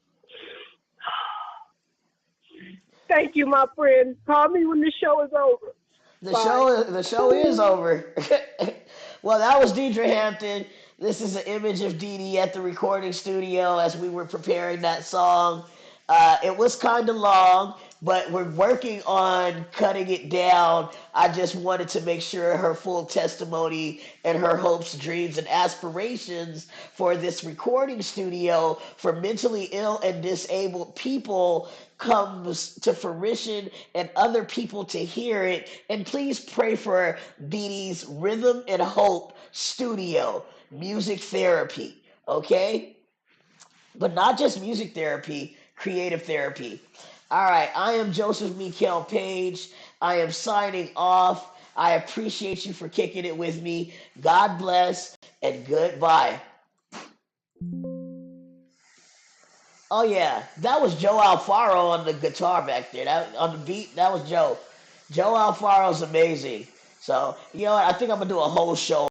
Thank you, my friend. Call me when the show is over. Bye. The show is over. Well, that was Deidre Hampton. This is an image of Dee Dee at the recording studio as we were preparing that song. It was kind of long, but we're working on cutting it down. I just wanted to make sure her full testimony and her hopes, dreams, and aspirations for this recording studio for mentally ill and disabled people comes to fruition and other people to hear it. And please pray for Dee Dee's Rhythm and Hope Studio Music Therapy, okay? But not just music therapy, creative therapy. All right, I am Joseph Mikael Page. I am signing off. I appreciate you for kicking it with me. God bless and goodbye. Oh yeah, that was Joe Alfaro on the guitar back there. That on the beat, that was Joe. Joe Alfaro's amazing. So you know what? I think I'm gonna do a whole show